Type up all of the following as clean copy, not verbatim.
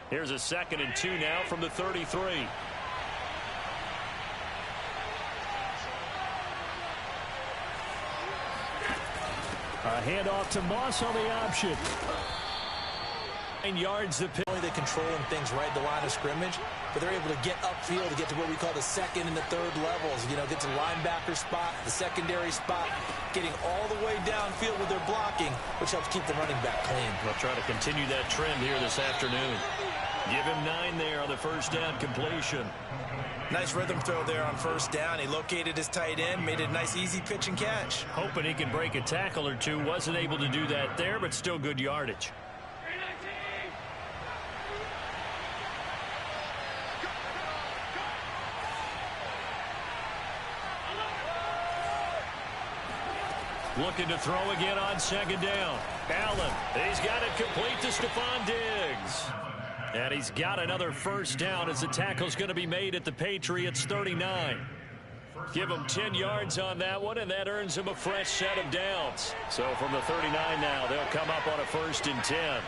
Here's a 2nd and 2 now from the 33. A handoff to Moss on the option. 9 yards the pitch. They're controlling things right at the line of scrimmage, but they're able to get upfield to get to what we call the 2nd and the 3rd levels. You know, get to the linebacker spot, the secondary spot, getting all the way downfield with their blocking, which helps keep the running back clean. They'll try to continue that trend here this afternoon. Give him 9 there on the first down completion. Nice rhythm throw there on first down. He located his tight end, made it a nice easy pitch and catch. Hoping he can break a tackle or two. Wasn't able to do that there, but still good yardage. Looking to throw again on 2nd down. Allen, he's got it complete to Stephon Diggs. And he's got another first down as the tackle's going to be made at the Patriots 39. Give him 10 yards on that one, and that earns him a fresh set of downs. So from the 39 now, they'll come up on a 1st and 10.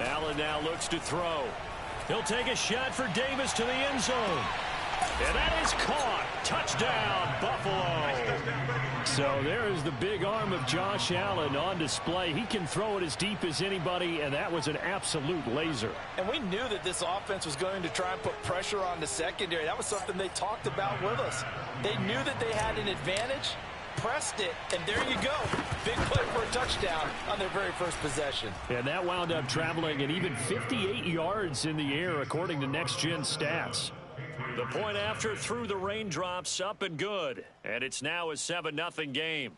Allen now looks to throw. He'll take a shot for Davis to the end zone. And that is caught. Touchdown, Buffalo. So there is the big arm of Josh Allen on display. He can throw it as deep as anybody, and that was an absolute laser. And we knew that this offense was going to try and put pressure on the secondary. That was something they talked about with us. They knew that they had an advantage, pressed it, and there you go. Big play for a touchdown on their very first possession. And that wound up traveling an even 58 yards in the air, according to Next Gen Stats. The point after through the raindrops, up and good. And it's now a 7-0 game.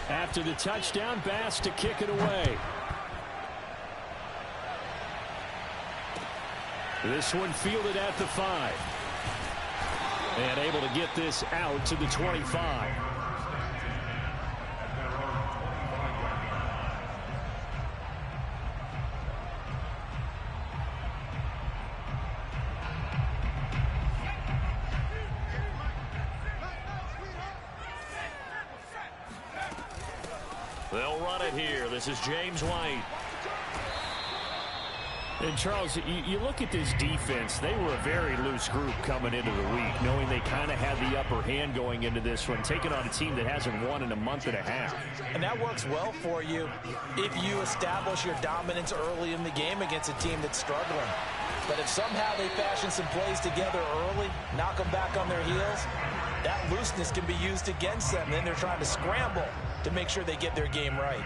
After the touchdown, Bass to kick it away. This one fielded at the 5. And able to get this out to the 25. They'll run it here. This is James White. And, Charles, you look at this defense, they were a very loose group coming into the week, knowing they kind of had the upper hand going into this one, taking on a team that hasn't won in a month and a half. And that works well for you if you establish your dominance early in the game against a team that's struggling. But if somehow they fashion some plays together early, knock them back on their heels, that looseness can be used against them. Then they're trying to scramble to make sure they get their game right.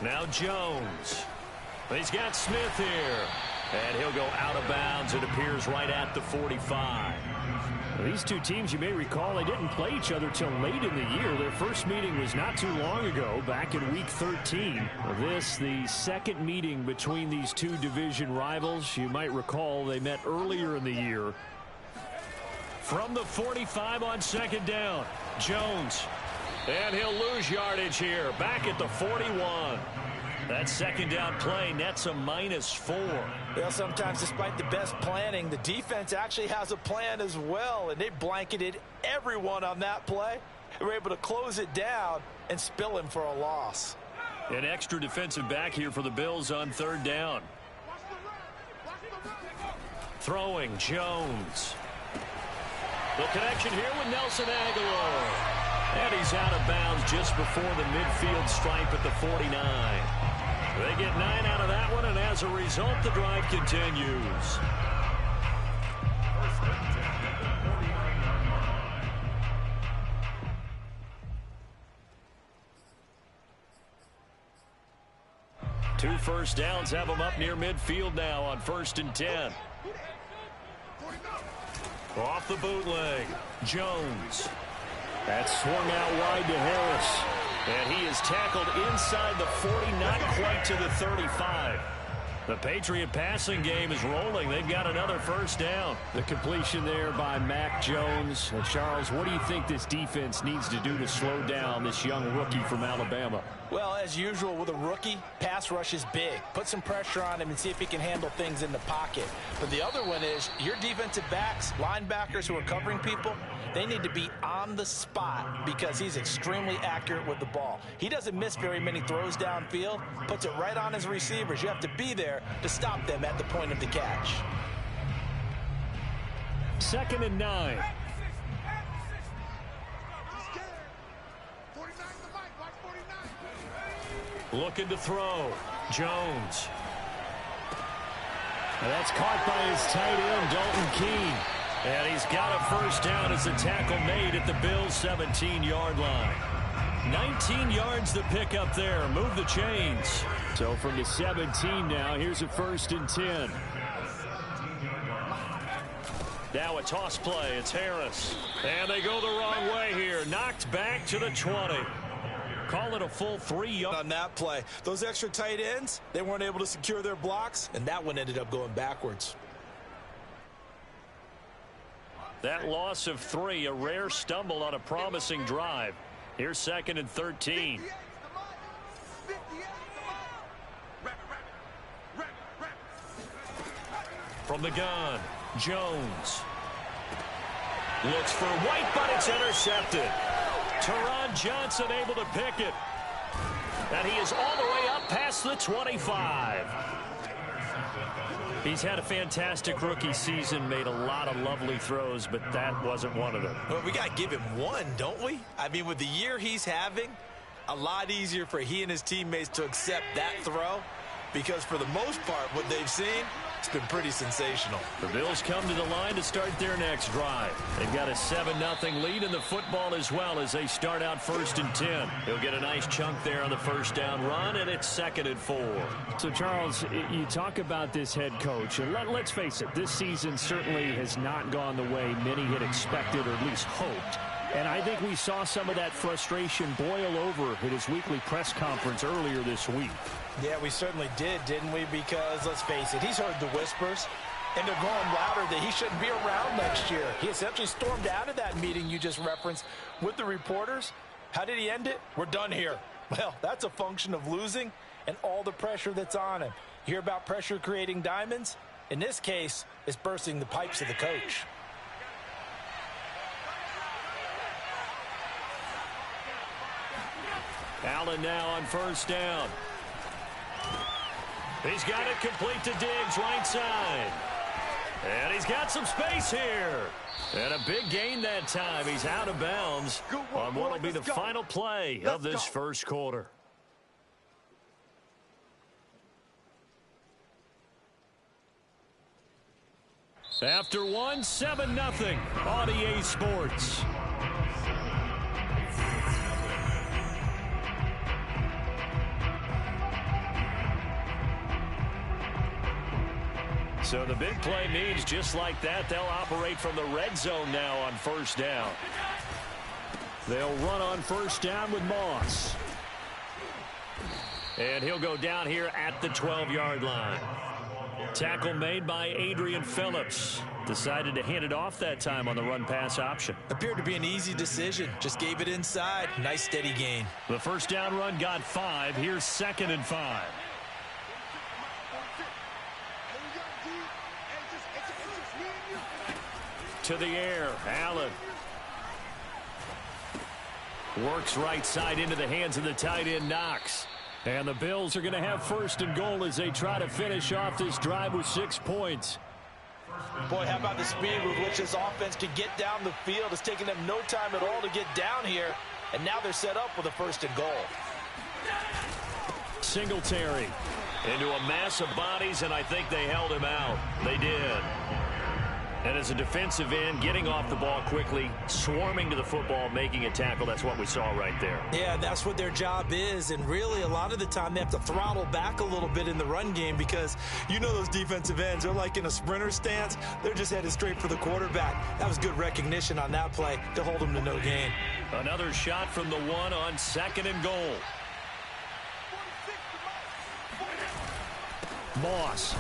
Now Jones. He's got Smith here. And he'll go out of bounds. It appears right at the 45. These two teams, you may recall, they didn't play each other till late in the year. Their first meeting was not too long ago, back in Week 13. This, the second meeting between these two division rivals. You might recall they met earlier in the year. From the 45 on 2nd down, Jones. And he'll lose yardage here, back at the 41. That 2nd down play nets a -4. Well, sometimes despite the best planning, the defense actually has a plan as well, and they blanketed everyone on that play. They were able to close it down and spill him for a loss. An extra defensive back here for the Bills on 3rd down. Throwing, Jones. The connection here with Nelson Aguilar. And he's out of bounds just before the midfield stripe at the 49. They get 9 out of that one, and as a result, the drive continues. Two first downs have them up near midfield now on 1st and 10. Off the bootleg, Jones. That swung out wide to Harris. And he is tackled inside the 40, not quite to the 35. The Patriot passing game is rolling. They've got another first down. The completion there by Mac Jones. Charles, what do you think this defense needs to do to slow down this young rookie from Alabama? Well, as usual with a rookie, pass rush is big. Put some pressure on him and see if he can handle things in the pocket. But the other one is your defensive backs, linebackers who are covering people, they need to be on the spot because he's extremely accurate with the ball. He doesn't miss very many throws downfield, puts it right on his receivers. You have to be there to stop them at the point of the catch. 2nd and 9. Looking to throw. Jones. That's caught by his tight end, Dalton Keene. And he's got a first down as a tackle made at the Bills' 17-yard line. 19 yards to pick up there. Move the chains. So from the 17 now, here's a 1st and 10. Now a toss play. It's Harris. And they go the wrong way here. Knocked back to the 20. Call it a full 3 yards. On that play, those extra tight ends, they weren't able to secure their blocks, and that one ended up going backwards. That loss of 3, a rare stumble on a promising drive. Here's 2nd and 13. From the gun, Jones. Looks for White, but it's intercepted. Teron Johnson able to pick it. And he is all the way up past the 25. He's had a fantastic rookie season, made a lot of lovely throws, but that wasn't one of them. Well, we got to give him one, don't we? I mean, with the year he's having, a lot easier for he and his teammates to accept that throw because for the most part, what they've seen, it's been pretty sensational. The Bills come to the line to start their next drive. They've got a 7-0 lead in the football as well as they start out 1st and 10. He'll get a nice chunk there on the first down run, and it's 2nd and 4. So, Charles, you talk about this head coach, and let's face it, this season certainly has not gone the way many had expected or at least hoped. And I think we saw some of that frustration boil over at his weekly press conference earlier this week. Yeah, we certainly did, didn't we? Because, let's face it, he's heard the whispers, and they're going louder that he shouldn't be around next year. He essentially stormed out of that meeting you just referenced with the reporters. How did he end it? We're done here. Well, that's a function of losing and all the pressure that's on him. You hear about pressure creating diamonds? In this case, it's bursting the pipes of the coach. Allen now on first down. He's got it complete to Diggs, right side. And he's got some space here. And a big gain that time. He's out of bounds on what will be the final play of this first quarter. After 1, 7-0 on EA Sports. So the big play means just like that, they'll operate from the red zone now on first down. They'll run on first down with Moss. And he'll go down here at the 12-yard line. Tackle made by Adrian Phillips. Decided to hand it off that time on the run-pass option. Appeared to be an easy decision. Just gave it inside. Nice steady gain. The first down run got 5. Here's 2nd and 5. To the air, Allen. Works right side into the hands of the tight end, Knox. And the Bills are going to have 1st and goal as they try to finish off this drive with 6 points. Boy, how about the speed with which this offense can get down the field? It's taking them no time at all to get down here. And now they're set up with a 1st and goal. Singletary into a mass of bodies, and I think they held him out. They did. And as a defensive end, getting off the ball quickly, swarming to the football, making a tackle, that's what we saw right there. Yeah, that's what their job is. And really, a lot of the time, they have to throttle back a little bit in the run game because you know those defensive ends, they're like in a sprinter stance. They're just headed straight for the quarterback. That was good recognition on that play to hold them to no gain. Another shot from the one on 2nd and goal. Moss.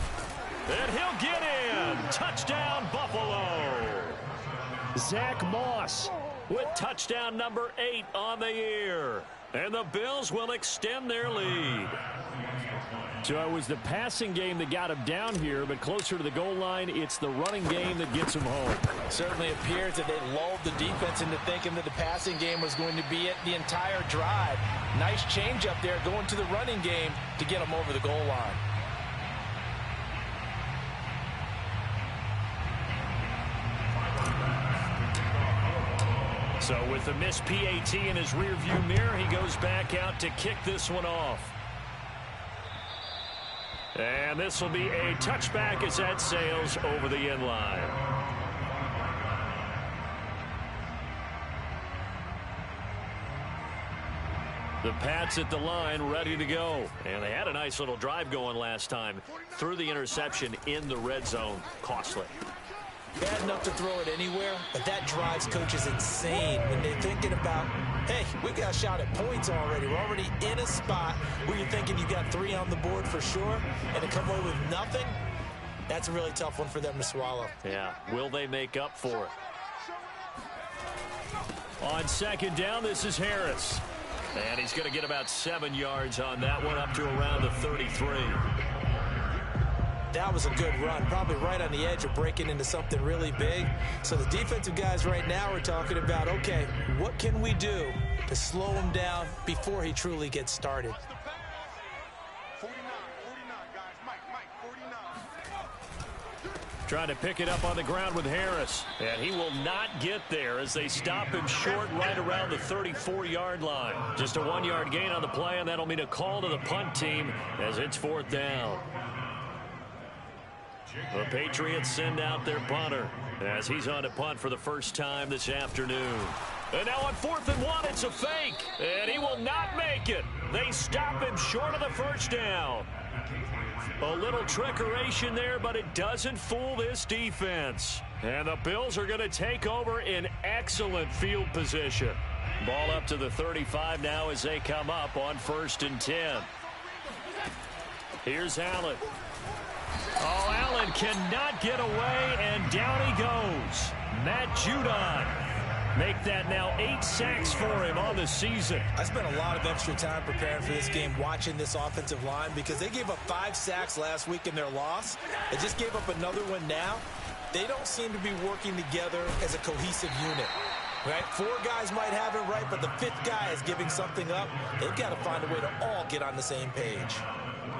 And he'll get in. Touchdown, Buffalo. Zach Moss with touchdown number 8 on the year. And the Bills will extend their lead. So it was the passing game that got him down here, but closer to the goal line, it's the running game that gets him home. Certainly appears that they lulled the defense into thinking that the passing game was going to be it the entire drive. Nice change up there going to the running game to get him over the goal line. So with the missed PAT in his rearview mirror, he goes back out to kick this one off. And this will be a touchback as that sails over the end line. The Pats at the line ready to go. And they had a nice little drive going last time. Threw the interception in the red zone. Costly. Bad enough to throw it anywhere, but that drives coaches insane when they're thinking about, hey, we've got a shot at points already. We're already in a spot where you're thinking you got 3 on the board for sure, and to come away with nothing, that's a really tough one for them to swallow. Yeah, will they make up for it? On 2nd down, this is Harris. And he's going to get about 7 yards on that one, up to around the 33. That was a good run, probably right on the edge of breaking into something really big. So the defensive guys right now are talking about, okay, what can we do to slow him down before he truly gets started? 49, guys. Mike, 49. Trying to pick it up on the ground with Harris. And he will not get there as they stop him short right around the 34-yard line. Just a 1-yard gain on the play, and that'll mean a call to the punt team as it's 4th down. The Patriots send out their punter as he's on to punt for the first time this afternoon. And now on 4th and 1, it's a fake. And he will not make it. They stop him short of the first down. A little trickeration there, but it doesn't fool this defense. And the Bills are going to take over in excellent field position. Ball up to the 35 now as they come up on 1st and 10. Here's Allen. Oh, Allen cannot get away, and down he goes. Matt Judon make that now 8 sacks for him on the season. I spent a lot of extra time preparing for this game, watching this offensive line, because they gave up 5 sacks last week in their loss. They just gave up another one now. They don't seem to be working together as a cohesive unit. Right? 4 guys might have it right, but the 5th guy is giving something up. They've got to find a way to all get on the same page.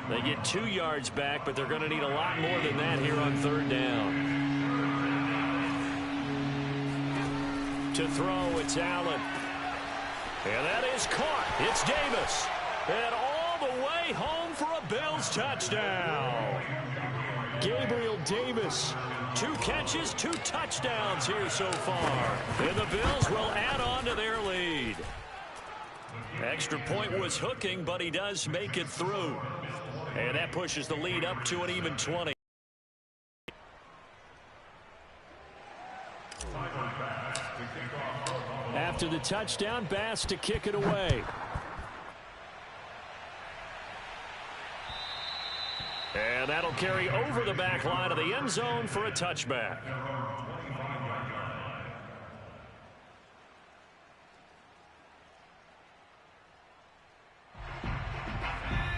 They get 2 yards back, but they're going to need a lot more than that here on 3rd down. To throw, it's Allen. And that is caught. It's Davis. And all the way home for a Bills touchdown. Gabriel Davis. 2 catches, 2 touchdowns here so far. And the Bills will add on to their lead. Extra point was hooking, but he does make it through. And that pushes the lead up to an even 20. After the touchdown, Bass to kick it away. And that'll carry over the back line of the end zone for a touchback.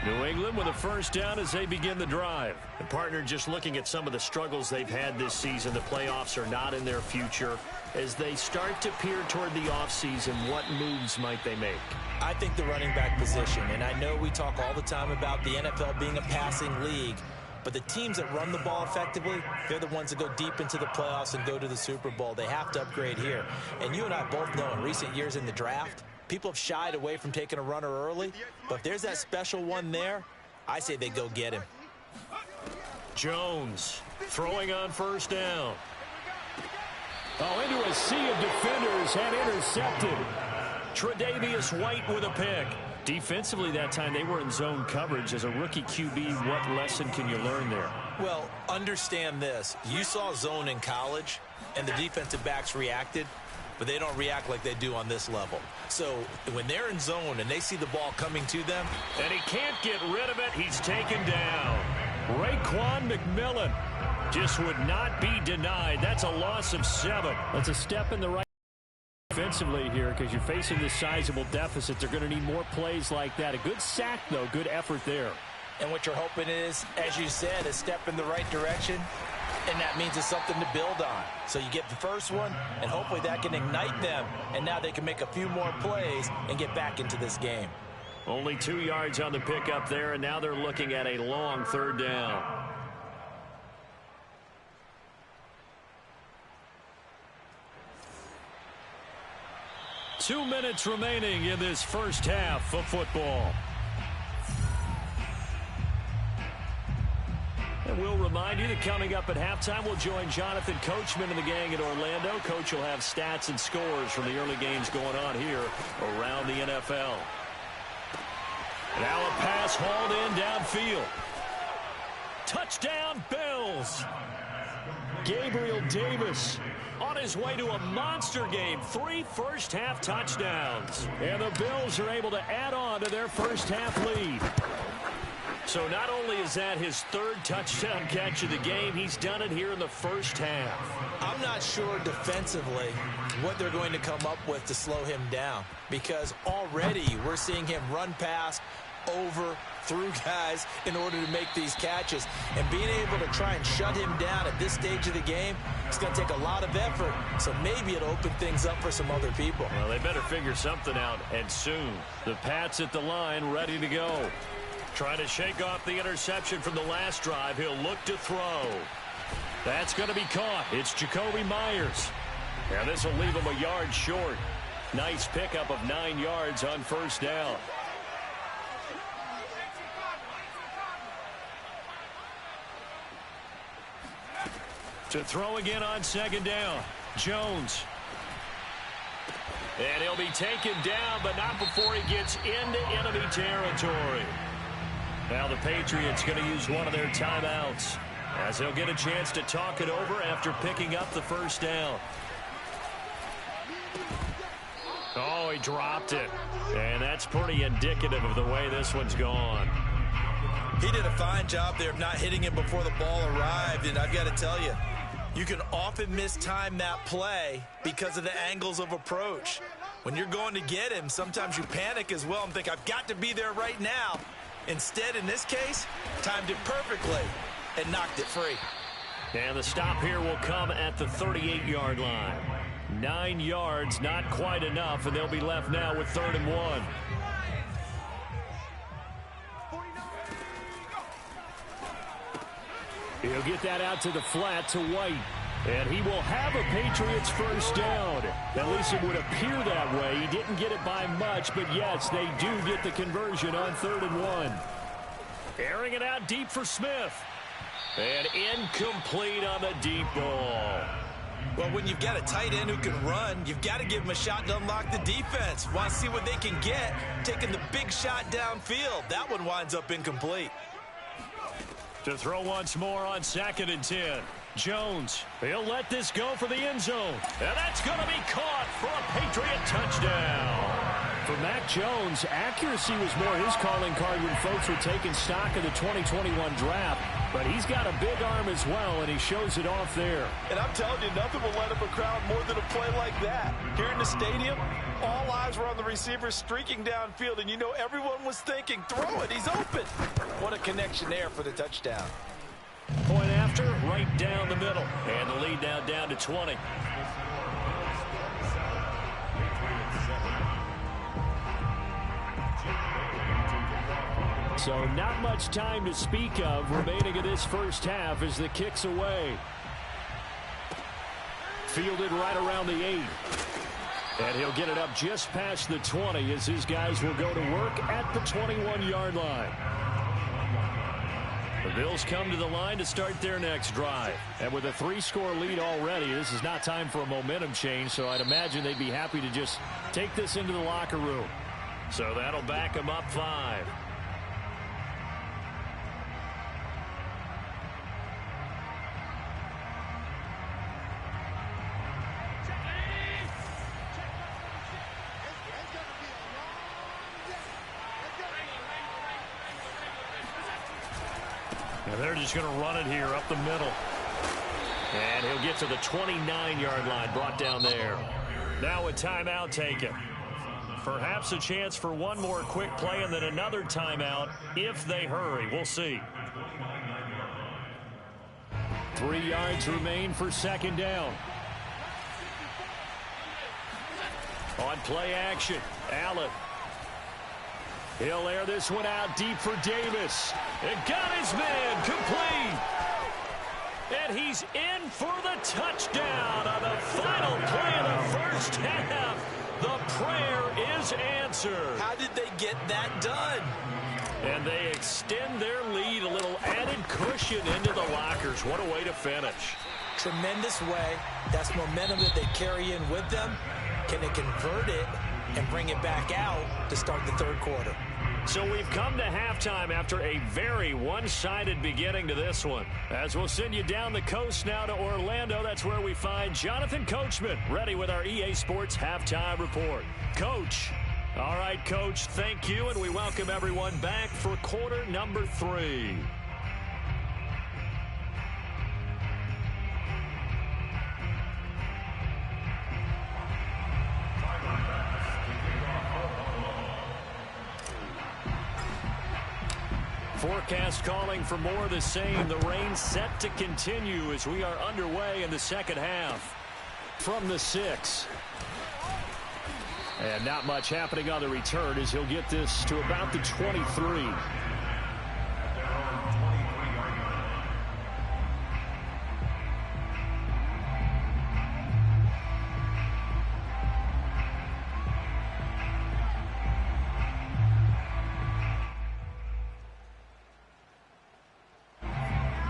New England with a first down as they begin the drive. The partner, just looking at some of the struggles they've had this season, the playoffs are not in their future. As they start to peer toward the offseason, what moves might they make? I think the running back position, and I know we talk all the time about the NFL being a passing league, but the teams that run the ball effectively, they're the ones that go deep into the playoffs and go to the Super Bowl. They have to upgrade here. And you and I both know in recent years in the draft, people have shied away from taking a runner early, but if there's that special one there, I say they go get him. Jones throwing on first down. Oh, into a sea of defenders and intercepted. Tre'Davious White with a pick. Defensively that time, they were in zone coverage. As a rookie QB, what lesson can you learn there? Well, understand this. You saw zone in college, and the defensive backs reacted. but they don't react like they do on this level. So when they're in zone and they see the ball coming to them. And he can't get rid of it. He's taken down. Raekwon McMillan just would not be denied. That's a loss of 7. That's a step in the right defensively here because you're facing this sizable deficit. They're going to need more plays like that. A good sack, though. Good effort there. And what you're hoping is, as you said, a step in the right direction, and that means it's something to build on. So you get the first one, and hopefully that can ignite them, and now they can make a few more plays and get back into this game. Only 2 yards on the pickup there, and now they're looking at a long 3rd down. Two minutes remaining in this first half of football. And we'll remind you that coming up at halftime, we'll join Jonathan Coachman and the gang in Orlando. Coach will have stats and scores from the early games going on here around the NFL. Now a pass hauled in downfield. Touchdown, Bills. Gabriel Davis on his way to a monster game. 3 first-half touchdowns. And the Bills are able to add on to their first-half lead. So not only is that his 3rd touchdown catch of the game, he's done it here in the first half. I'm not sure defensively what they're going to come up with to slow him down, because already we're seeing him run past, over, through guys in order to make these catches. And being able to try and shut him down at this stage of the game, it's going to take a lot of effort. So maybe it'll open things up for some other people. Well, they better figure something out, and soon. The Pats at the line, ready to go. Trying to shake off the interception from the last drive. He'll look to throw. That's going to be caught. It's Jacoby Myers. And this will leave him a yard short. Nice pickup of 9 yards on 1st down. To throw again on 2nd down. Jones. And he'll be taken down, but not before he gets into enemy territory. Now the Patriots going to use one of their timeouts as they'll get a chance to talk it over after picking up the 1st down. Oh, he dropped it. And that's pretty indicative of the way this one's gone. He did a fine job there of not hitting him before the ball arrived, and I've got to tell you, you can often mistime that play because of the angles of approach. When you're going to get him, sometimes you panic as well and think, I've got to be there right now. Instead, in this case, timed it perfectly and knocked it free. And the stop here will come at the 38-yard line. 9 yards, not quite enough, and they'll be left now with 3rd and 1. He'll get that out to the flat to White. And he will have a Patriots 1st down. At least it would appear that way. He didn't get it by much, but yes, they do get the conversion on 3rd and 1. Airing it out deep for Smith. And incomplete on the deep ball. Well, when you've got a tight end who can run, you've got to give him a shot to unlock the defense. Want to see what they can get, taking the big shot downfield. That one winds up incomplete. To throw once more on 2nd and 10. Jones, he'll let this go for the end zone. And that's going to be caught for a Patriot touchdown. For Mac Jones, accuracy was more his calling card when folks were taking stock of the 2021 draft. But he's got a big arm as well, and he shows it off there. And I'm telling you, nothing will let up a crowd more than a play like that. Here in the stadium, all eyes were on the receiver streaking downfield, and you know everyone was thinking, throw it, he's open. What a connection there for the touchdown. Point after, right down the middle. And the lead now down to 20. So not much time to speak of remaining in this first half as the kick's away. Fielded right around the 8. And he'll get it up just past the 20 as his guys will go to work at the 21-yard line. The Bills come to the line to start their next drive. And with a 3-score lead already, this is not time for a momentum change, so I'd imagine they'd be happy to just take this into the locker room. So that'll back them up 5. And they're just going to run it here up the middle. And he'll get to the 29-yard line, brought down there. Now a timeout taken. Perhaps a chance for one more quick play and then another timeout if they hurry. We'll see. 3 yards remain for second down. On play action, Allen. He'll air this one out deep for Davis. And got his man complete. And he's in for the touchdown on the final play of the first half. The prayer is answered. How did they get that done? And they extend their lead, a little added cushion into the lockers. What a way to finish. Tremendous way. That's momentum that they carry in with them. Can they convert it and bring it back out to start the third quarter? So we've come to halftime after a very one-sided beginning to this one. As we'll send you down the coast now to Orlando, that's where we find Jonathan Coachman ready with our EA Sports Halftime Report. Coach. All right, Coach, thank you, and we welcome everyone back for quarter number 3. Forecast calling for more of the same. The rain set to continue as we are underway in the second half. From the 6. And not much happening on the return as he'll get this to about the 23.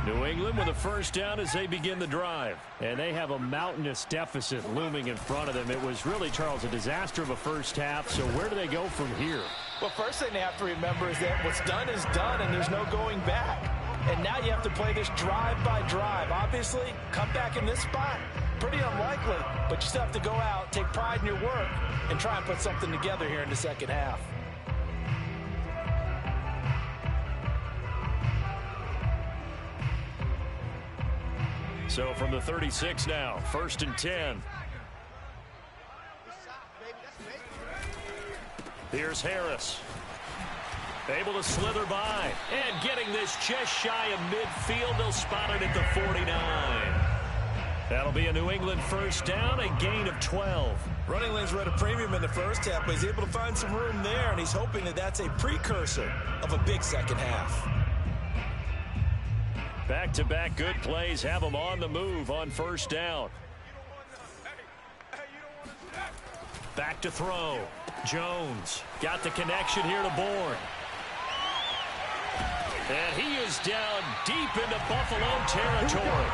New England with a first down as they begin the drive. And they have a mountainous deficit looming in front of them. It was really, Charles, a disaster of a first half. So where do they go from here? Well, first thing they have to remember is that what's done is done, and there's no going back. And now you have to play this drive by drive. Obviously, come back in this spot, pretty unlikely. But you still have to go out, take pride in your work, and try and put something together here in the second half. So from the 36 now, 1st and 10. Here's Harris. Able to slither by. And getting this just shy of midfield. They'll spot it at the 49. That'll be a New England first down, a gain of 12. Running lanes were at a premium in the first half, but he's able to find some room there, and he's hoping that that's a precursor of a big second half. Back-to-back good plays have them on the move on first down. Back to throw. Jones got the connection here to Bourne. And he is down deep into Buffalo territory.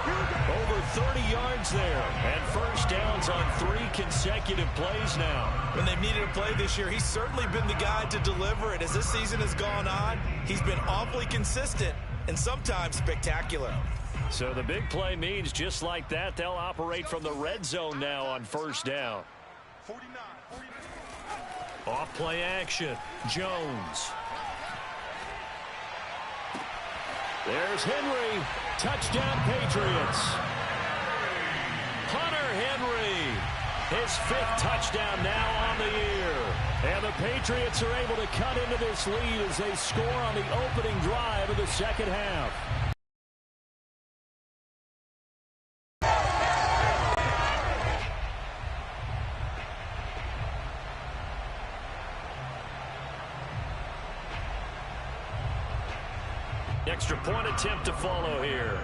Over 30 yards there. And first downs on 3 consecutive plays now. When they've needed a play this year, he's certainly been the guy to deliver it. As this season has gone on, he's been awfully consistent and sometimes spectacular. So the big play means just like that, they'll operate from the red zone now on first down. 49. Off play action. Jones. There's Henry. Touchdown, Patriots. Hunter Henry. His 5th touchdown now on the year. And the Patriots are able to cut into this lead as they score on the opening drive of the second half. Extra point attempt to follow here.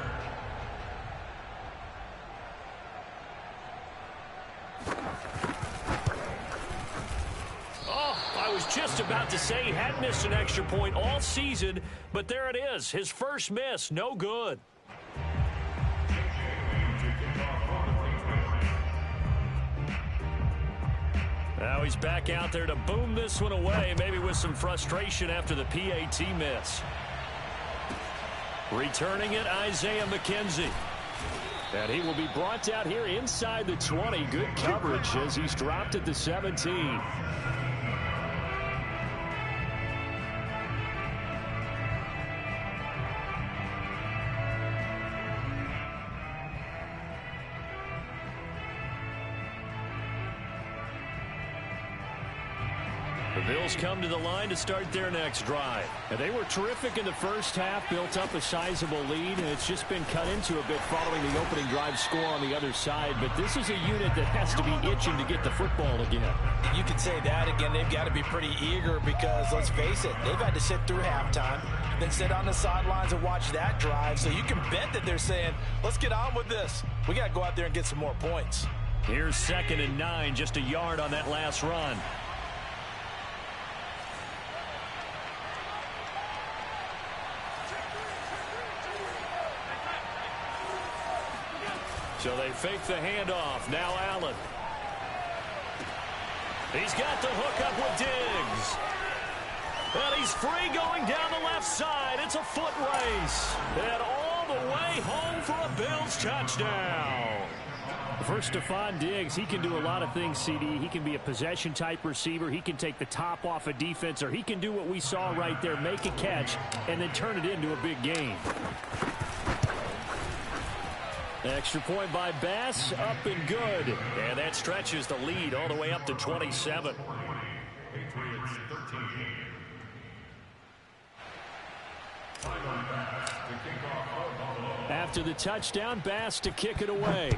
I was just about to say he hadn't missed an extra point all season, but there it is. His first miss, no good. Now he's back out there to boom this one away, maybe with some frustration after the PAT miss. Returning it, Isaiah McKenzie. And he will be brought out here inside the 20. Good coverage as he's dropped at the 17. The Bills come to the line to start their next drive. And they were terrific in the first half, built up a sizable lead, and it's just been cut into a bit following the opening drive score on the other side. But this is a unit that has to be itching to get the football again. You could say that again. They've got to be pretty eager because, let's face it, they've had to sit through halftime, then sit on the sidelines and watch that drive. So you can bet that they're saying, let's get on with this. We got to go out there and get some more points. Here's 2nd and 9, just a yard on that last run. So they fake the handoff. Now Allen. He's got the hook up with Diggs. And he's free going down the left side. It's a foot race. And all the way home for a Bills touchdown. First, Stephon Diggs, he can do a lot of things, CD. He can be a possession-type receiver. He can take the top off a defense, or he can do what we saw right there, make a catch, and then turn it into a big gain. Extra point by Bass, up and good. And that stretches the lead all the way up to 27. After the touchdown, Bass to kick it away.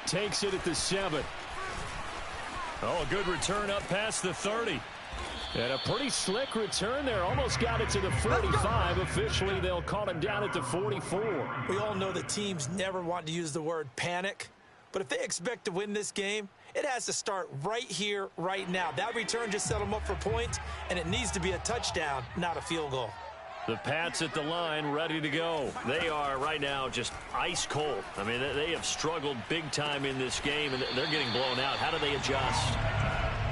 Takes it at the 7. Oh, a good return up past the 30. And a pretty slick return there. Almost got it to the 45. Officially, they'll call him down at the 44. We all know that teams never want to use the word panic. But if they expect to win this game, it has to start right here, right now. That return just set them up for points, and it needs to be a touchdown, not a field goal. The Pats at the line, ready to go. They are right now just ice cold. I mean, they have struggled big time in this game, and they're getting blown out. How do they adjust?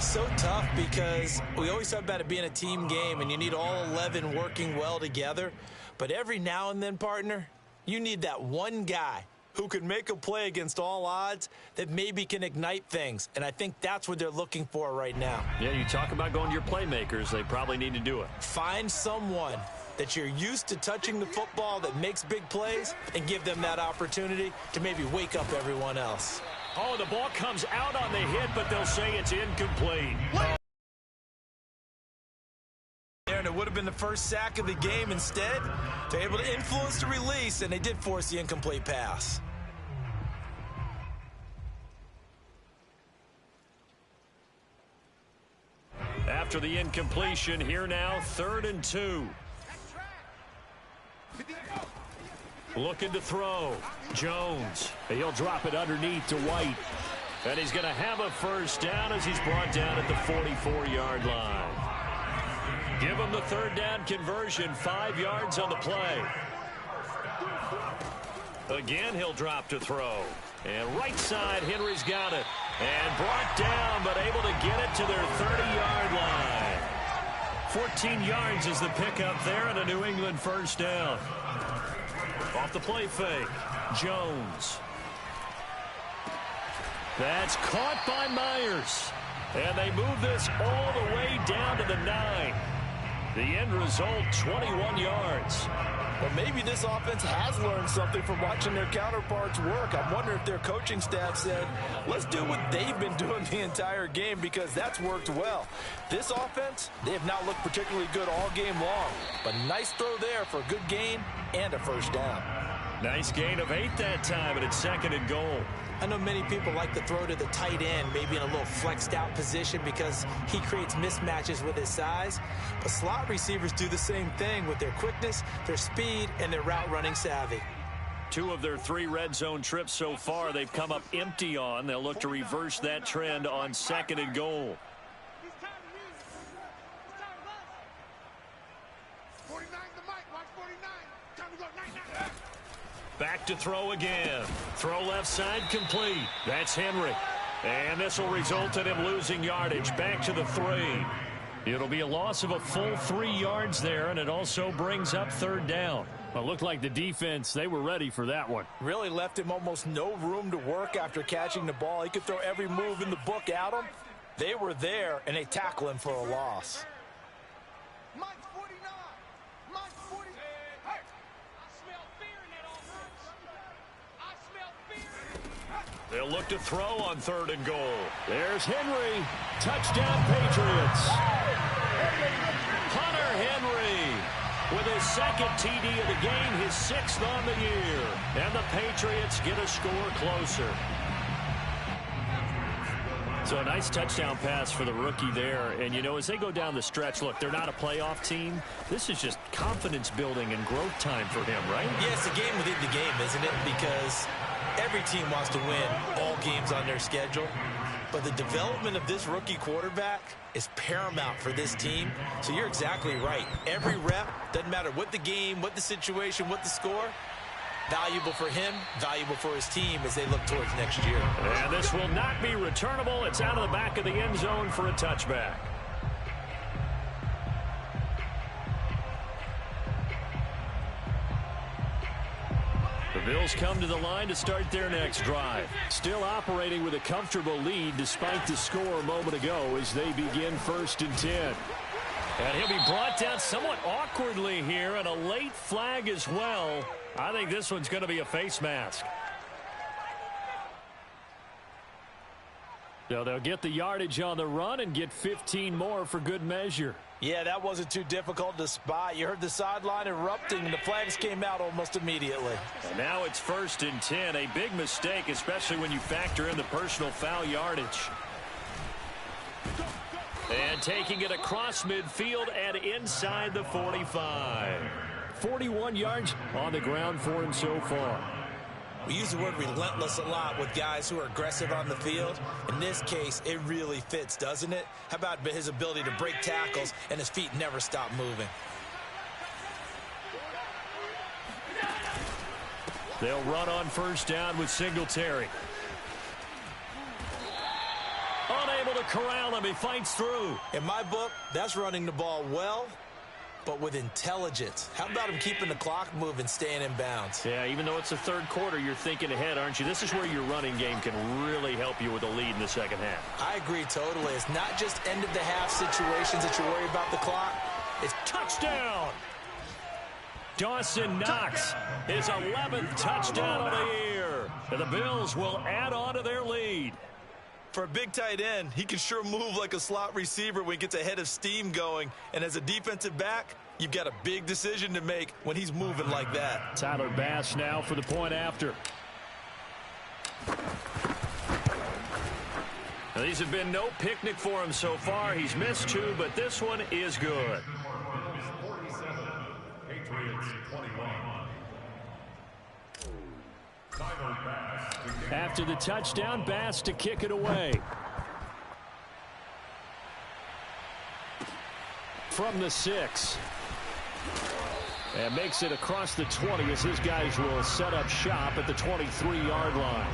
So tough because we always talk about it being a team game, and you need all 11 working well together. But every now and then, partner, you need that one guy who can make a play against all odds that maybe can ignite things. And I think that's what they're looking for right now. Yeah, you talk about going to your playmakers. They probably need to do it. Find someone that you're used to touching the football that makes big plays and give them that opportunity to maybe wake up everyone else. Oh, the ball comes out on the hit, but they'll say it's incomplete. And it would have been the first sack of the game. Instead, they're able to influence the release, and they did force the incomplete pass. After the incompletion, here now, 3rd and 2. Looking to throw. Jones. He'll drop it underneath to White. And he's going to have a first down as he's brought down at the 44-yard line. Give him the 3rd down conversion, 5 yards on the play. Again, he'll drop to throw. And right side, Henry's got it. And brought down, but able to get it to their 30-yard line. 14 yards is the pickup there, and a New England first down. Off the play fake, Jones. That's caught by Myers. And they move this all the way down to the 9. The end result, 21 yards. Well, maybe this offense has learned something from watching their counterparts work. I'm wondering if their coaching staff said, let's do what they've been doing the entire game, because that's worked well. This offense, they have not looked particularly good all game long. But nice throw there for a good gain and a first down. Nice gain of 8 that time, and it's 2nd and goal. I know many people like to throw to the tight end, maybe in a little flexed out position because he creates mismatches with his size. But slot receivers do the same thing with their quickness, their speed, and their route running savvy. 2 of their 3 red zone trips so far they've come up empty on. They'll look to reverse that trend on 2nd and goal. 49 the mic, watch 49. Time to go, 99. Back to throw again. Throw left side complete. That's Henry. And this will result in him losing yardage. Back to the 3. It'll be a loss of a full 3 yards there, and it also brings up 3rd down. Well, it looked like the defense, they were ready for that one. Really left him almost no room to work after catching the ball. He could throw every move in the book at him. They were there, and they tackle him for a loss. Mike 49. Mike 40. Hey. I smell fear in that offense. I smell fear. They'll look to throw on 3rd and goal. There's Henry. Touchdown, Patriots. Hunter Henry with his 2nd TD of the game, his 6th on the year. And the Patriots get a score closer. So a nice touchdown pass for the rookie there. And, you know, as they go down the stretch, look, they're not a playoff team. This is just confidence building and growth time for him, right? Yeah, it's a game within the game, isn't it? Because every team wants to win all games on their schedule. But the development of this rookie quarterback is paramount for this team. So you're exactly right. Every rep, doesn't matter what the game, what the situation, what the score, valuable for him, valuable for his team as they look towards next year. And this will not be returnable. It's out of the back of the end zone for a touchback. The Bills come to the line to start their next drive. Still operating with a comfortable lead despite the score a moment ago as they begin 1st and 10. And he'll be brought down somewhat awkwardly here, and a late flag as well. I think this one's going to be a face mask. So they'll get the yardage on the run and get 15 more for good measure. Yeah, that wasn't too difficult to spot. You heard the sideline erupting, and the flags came out almost immediately. And now it's 1st and 10. A big mistake, especially when you factor in the personal foul yardage. And taking it across midfield and inside the 45. 41 yards on the ground for him so far. We use the word relentless a lot with guys who are aggressive on the field. In this case, it really fits, doesn't it? How about his ability to break tackles and his feet never stop moving? They'll run on 1st down with Singletary. Unable to corral him. He fights through. In my book, that's running the ball well, but with intelligence. How about him keeping the clock moving, staying in bounds? Yeah, even though it's the 3rd quarter, you're thinking ahead, aren't you? This is where your running game can really help you with a lead in the 2nd half. I agree totally. It's not just end-of-the-half situations that you worry about the clock. It's touchdown. Dawson Knox, his 11th touchdown of the year. And the Bills will add on to their lead. For a big tight end, he can sure move like a slot receiver when he gets a head of steam going. And as a defensive back, you've got a big decision to make when he's moving like that. Tyler Bass now for the point after. Now, these have been no picnic for him so far. He's missed 2, but this one is good. After the touchdown, Bass to kick it away. From the 6. And makes it across the 20 as his guys will set up shop at the 23-yard line.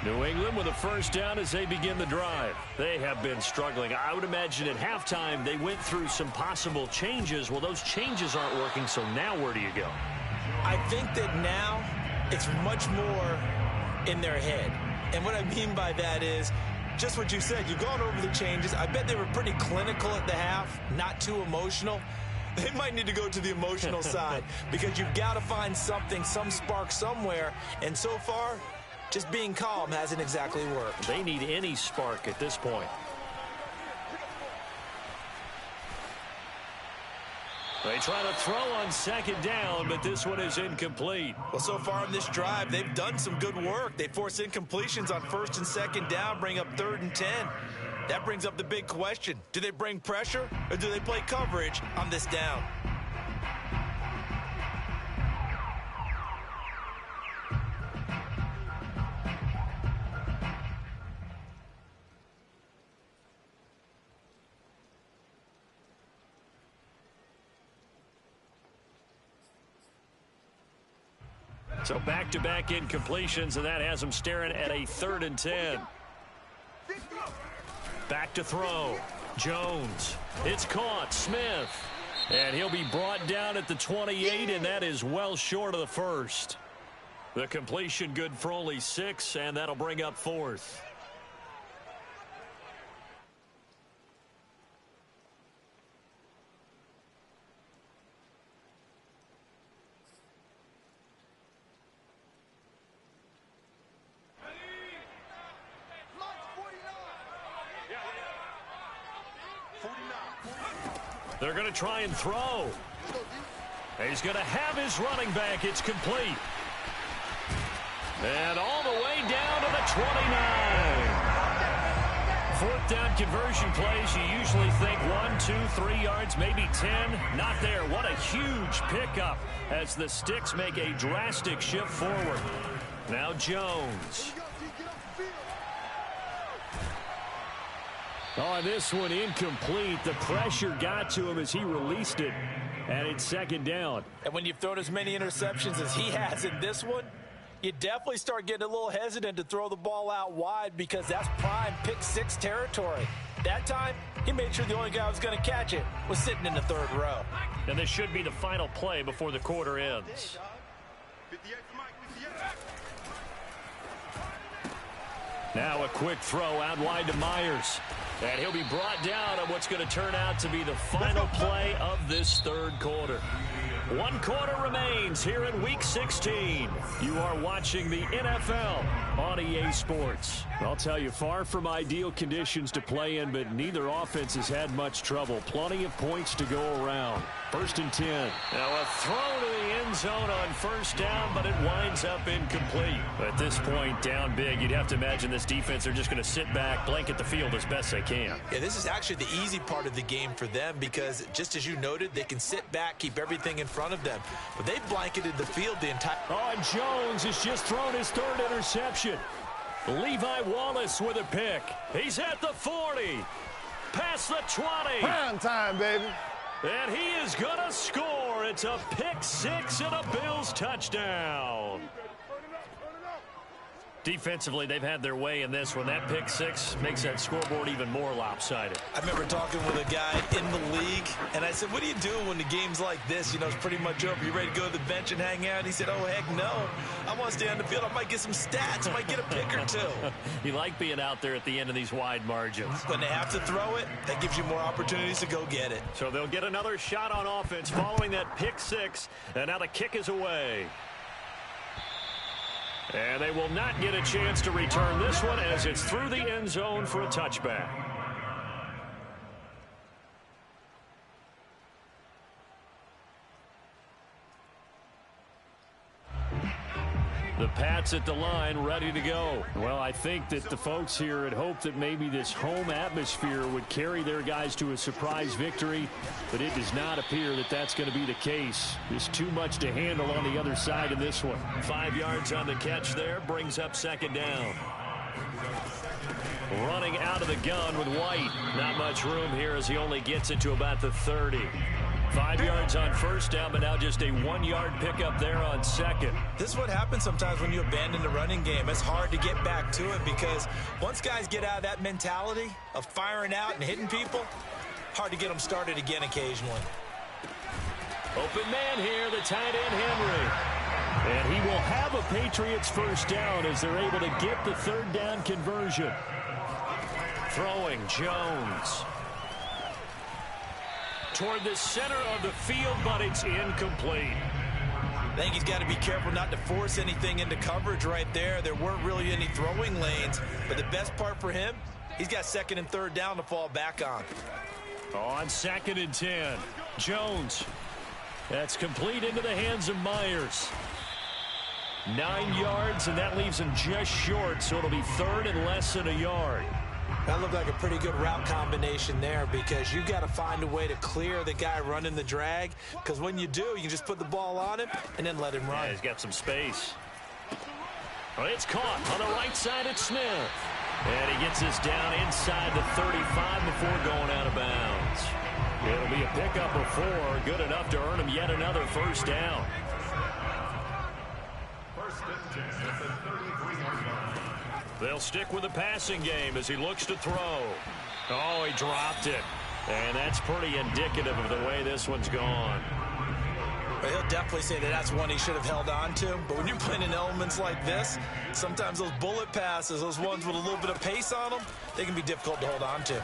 New England with a 1st down as they begin the drive. They have been struggling. I would imagine at halftime they went through some possible changes. Well, those changes aren't working, so now where do you go? I think that now it's much more in their head. And what I mean by that is just what you said. You've gone over the changes. I bet they were pretty clinical at the half, not too emotional. They might need to go to the emotional side because you've got to find something, some spark somewhere. And so far, just being calm hasn't exactly worked. They need any spark at this point. They try to throw on 2nd down, but this one is incomplete. Well, so far in this drive, they've done some good work. They force incompletions on 1st and 2nd down, bring up 3rd and 10. That brings up the big question. Do they bring pressure or do they play coverage on this down? So back-to-back incompletions, and that has them staring at a 3rd and 10. Back to throw. Jones. It's caught. Smith. And he'll be brought down at the 28, and that is well short of the 1st. The completion good for only 6, and that'll bring up 4th. They're going to try and throw. He's going to have his running back. It's complete. And all the way down to the 29. Fourth down conversion plays, you usually think 1, 2, 3 yards, maybe 10. Not there. What a huge pickup as the Sticks make a drastic shift forward. Now Jones. Oh, this one incomplete. The pressure got to him as he released it. And it's second down. And when you've thrown as many interceptions as he has in this one, you definitely start getting a little hesitant to throw the ball out wide because that's prime pick-6 territory. That time, he made sure the only guy who was going to catch it was sitting in the third row. And this should be the final play before the quarter ends. Now a quick throw out wide to Myers. And he'll be brought down on what's going to turn out to be the final play of this third quarter. 1 quarter remains here in Week 16. You are watching the NFL on EA Sports. I'll tell you, far from ideal conditions to play in, but neither offense has had much trouble. Plenty of points to go around. 1st and 10. Now a throw to the end zone on first down, but it winds up incomplete. At this point, down big, you'd have to imagine this defense are just going to sit back, blanket the field as best they can. Yeah, this is actually the easy part of the game for them because, just as you noted, they can sit back, keep everything in front of them. But they've blanketed the field the entire... Oh, and Jones has just thrown his 3rd interception. Levi Wallace with a pick. He's at the 40. Past the 20. Prime time, baby. And he is going to score. It's a pick-6 and a Bills touchdown. Defensively, they've had their way in this one. That pick-6 makes that scoreboard even more lopsided. I remember talking with a guy in the league, and I said, what do you do when the game's like this? You know, it's pretty much over. You ready to go to the bench and hang out? He said, oh, heck no. I want to stay on the field. I might get some stats. I might get a pick or two. You like being out there at the end of these wide margins. When they have to throw it, that gives you more opportunities to go get it. So they'll get another shot on offense following that pick-6, and now the kick is away. And they will not get a chance to return this one as it's through the end zone for a touchback. The Pats at the line, ready to go. Well, I think that the folks here had hoped that maybe this home atmosphere would carry their guys to a surprise victory, but it does not appear that that's going to be the case. There's too much to handle on the other side of this one. 5 yards on the catch there, brings up second down. Running out of the gun with White. Not much room here as he only gets it to about the 30. 5 yards on first down, but now just a 1-yard pickup there on second. This is what happens sometimes when you abandon the running game. It's hard to get back to it because once guys get out of that mentality of firing out and hitting people, hard to get them started again occasionally. Open man here, the tight end Henry. And he will have a Patriots first down as they're able to get the 3rd down conversion. Throwing Jones. Toward the center of the field, but it's incomplete. I think he's got to be careful not to force anything into coverage right there. There weren't really any throwing lanes, but the best part for him, he's got 2nd and 3rd down to fall back on. On 2nd and 10, Jones. That's complete into the hands of Myers. 9 yards, and that leaves him just short, so it'll be 3rd and less than a yard. That looked like a pretty good route combination there because you've got to find a way to clear the guy running the drag because when you do, you can just put the ball on him and then let him run. Yeah, he's got some space. Well, it's caught on the right side at Smith. And he gets this down inside the 35 before going out of bounds. It'll be a pickup of 4, good enough to earn him yet another first down. They'll stick with the passing game as he looks to throw. Oh, he dropped it. And that's pretty indicative of the way this one's gone. But he'll definitely say that that's one he should have held on to. But when you're playing in elements like this, sometimes those bullet passes, those ones with a little bit of pace on them, they can be difficult to hold on to.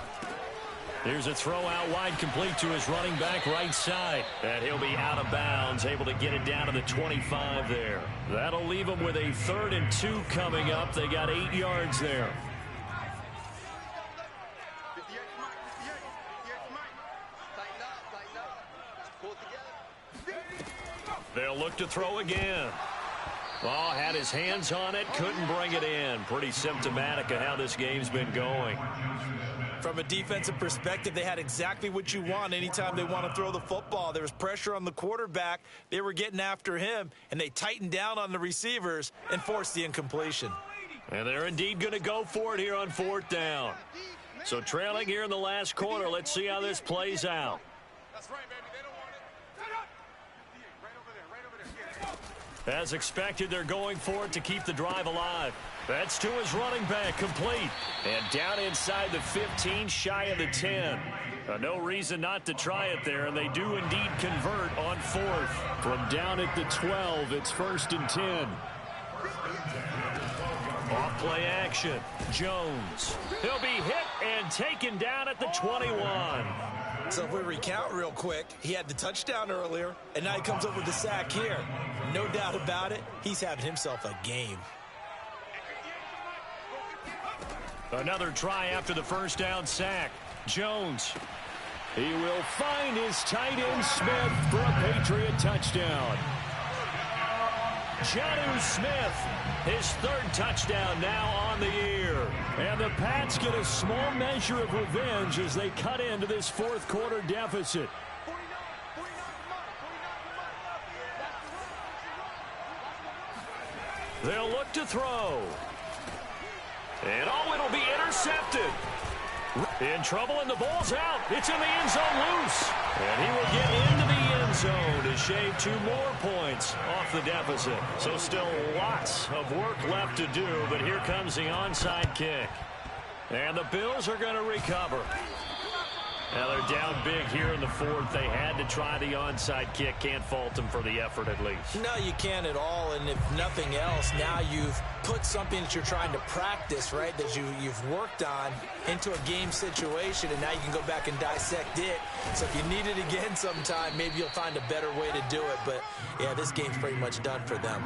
Here's a throw out wide, complete to his running back right side. And he'll be out of bounds, able to get it down to the 25 there. That'll leave him with a 3rd and 2 coming up. They got 8 yards there. They'll look to throw again. Oh, had his hands on it, couldn't bring it in. Pretty symptomatic of how this game's been going. From a defensive perspective, they had exactly what you want anytime they want to throw the football. There was pressure on the quarterback. They were getting after him, and they tightened down on the receivers and forced the incompletion. And they're indeed going to go for it here on 4th down. So trailing here in the last quarter, let's see how this plays out. That's right, baby. They don't want it. Set up. Right over there. Right over there. As expected, they're going for it to keep the drive alive. That's to his running back, complete. And down inside the 15, shy of the 10. No reason not to try it there, and they do indeed convert on 4th. From down at the 12, it's 1st and 10. Off play action. Jones. He'll be hit and taken down at the 21. So if we recount real quick, he had the touchdown earlier, and now he comes up with the sack here. No doubt about it, he's having himself a game. Another try after the first down sack. Jones. He will find his tight end Smith for a Patriot touchdown. Jonnu Smith, his 3rd touchdown now on the year. And the Pats get a small measure of revenge as they cut into this 4th quarter deficit. They'll look to throw. And it'll be intercepted. In trouble, and the ball's out. It's in the end zone loose. And he will get into the end zone to shave 2 more points off the deficit. So still lots of work left to do, but here comes the onside kick. And the Bills are going to recover. Now they're down big here in the 4th. They had to try the onside kick. Can't fault them for the effort at least. No, you can't at all, and if nothing else, now you've put something that you're trying to practice, right, that you've worked on into a game situation, and now you can go back and dissect it. So if you need it again sometime, maybe you'll find a better way to do it. But, yeah, this game's pretty much done for them.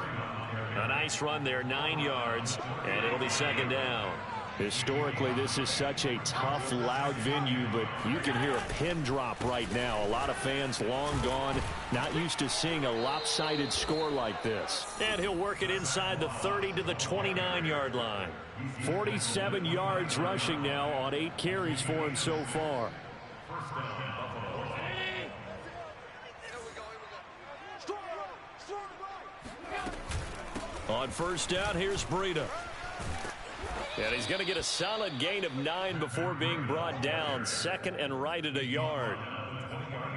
A nice run there, 9 yards, and it'll be 2nd down. Historically, this is such a tough, loud venue, but you can hear a pin drop right now. A lot of fans long gone, not used to seeing a lopsided score like this. And he'll work it inside the 30 to the 29-yard line. 47 yards rushing now on 8 carries for him so far. On 1st down, here's Breida. And he's going to get a solid gain of 9 before being brought down. 2nd and right at a yard.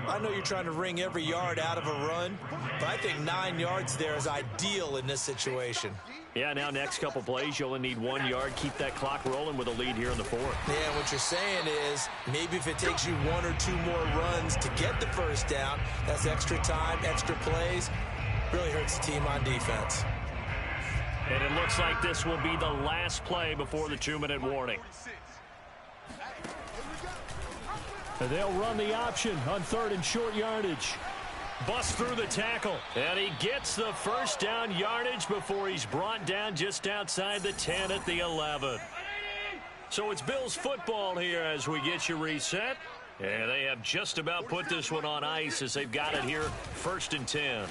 I know you're trying to wring every yard out of a run, but I think 9 yards there is ideal in this situation. Yeah, now next couple plays, you only need 1 yard. Keep that clock rolling with a lead here in the 4th. Yeah, what you're saying is maybe if it takes you 1 or 2 more runs to get the 1st down, that's extra time, extra plays. Really hurts the team on defense. And it looks like this will be the last play before the 2-minute warning. They'll run the option on 3rd and short yardage. Bust through the tackle. And he gets the 1st down yardage before he's brought down just outside the 10 at the 11. So it's Bills football here as we get you reset. And they have just about put this one on ice as they've got it here 1st and 10.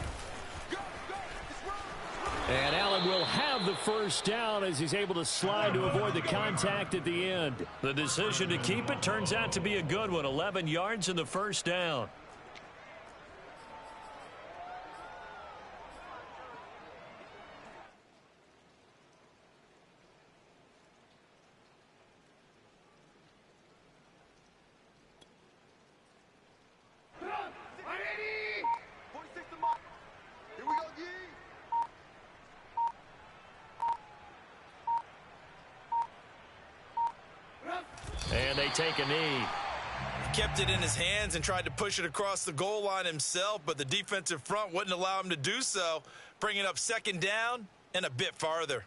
And Allen will have the 1st down as he's able to slide to avoid the contact at the end. The decision to keep it turns out to be a good one. 11 yards in the 1st down. And they take a knee. Kept it in his hands and tried to push it across the goal line himself, but the defensive front wouldn't allow him to do so, bringing up 2nd down and a bit farther.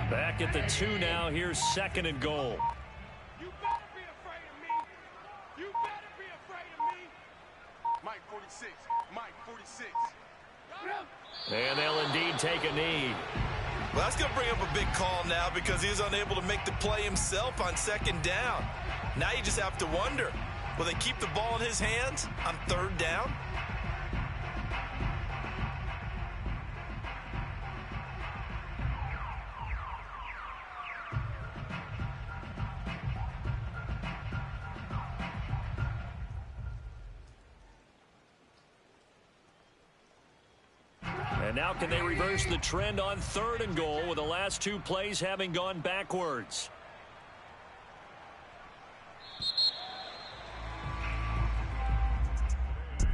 Back at the 2 now. Here's 2nd and goal. You better be afraid of me. You better be afraid of me. Mike 46. Mike 46. And they'll indeed take a knee. Well, that's going to bring up a big call now because he was unable to make the play himself on second down. Now you just have to wonder, will they keep the ball in his hands on third down? And now can they reverse the trend on 3rd and goal with the last 2 plays having gone backwards?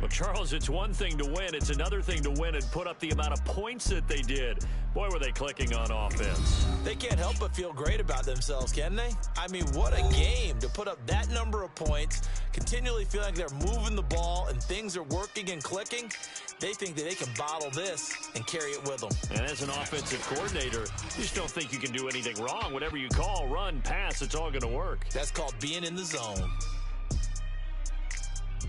Well, Charles, it's one thing to win. It's another thing to win and put up the amount of points that they did. Boy, were they clicking on offense. They can't help but feel great about themselves, can they? I mean, what a game to put up that number of points, continually feeling like they're moving the ball and things are working and clicking. They think that they can bottle this and carry it with them. And as an offensive coordinator, you just don't think you can do anything wrong. Whatever you call, run, pass, it's all going to work. That's called being in the zone.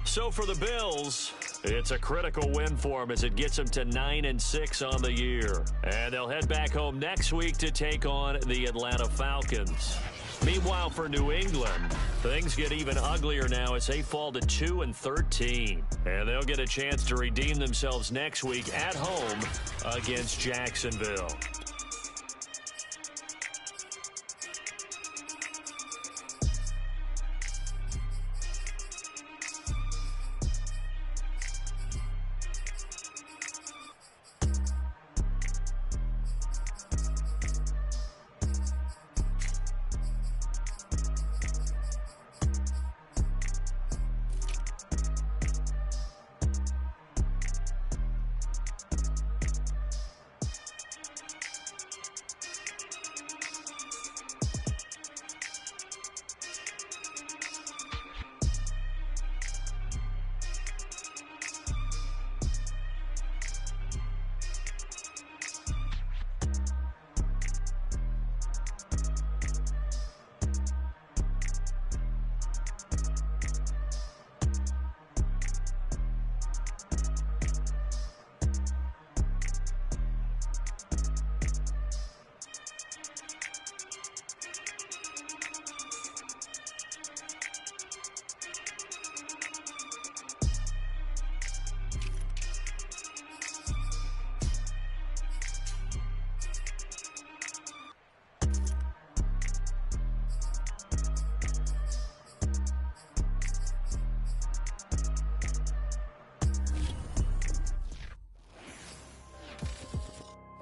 So for the Bills, it's a critical win for them as it gets them to 9-6 on the year. And they'll head back home next week to take on the Atlanta Falcons. Meanwhile, for New England, things get even uglier now as they fall to 2-13. And they'll get a chance to redeem themselves next week at home against Jacksonville.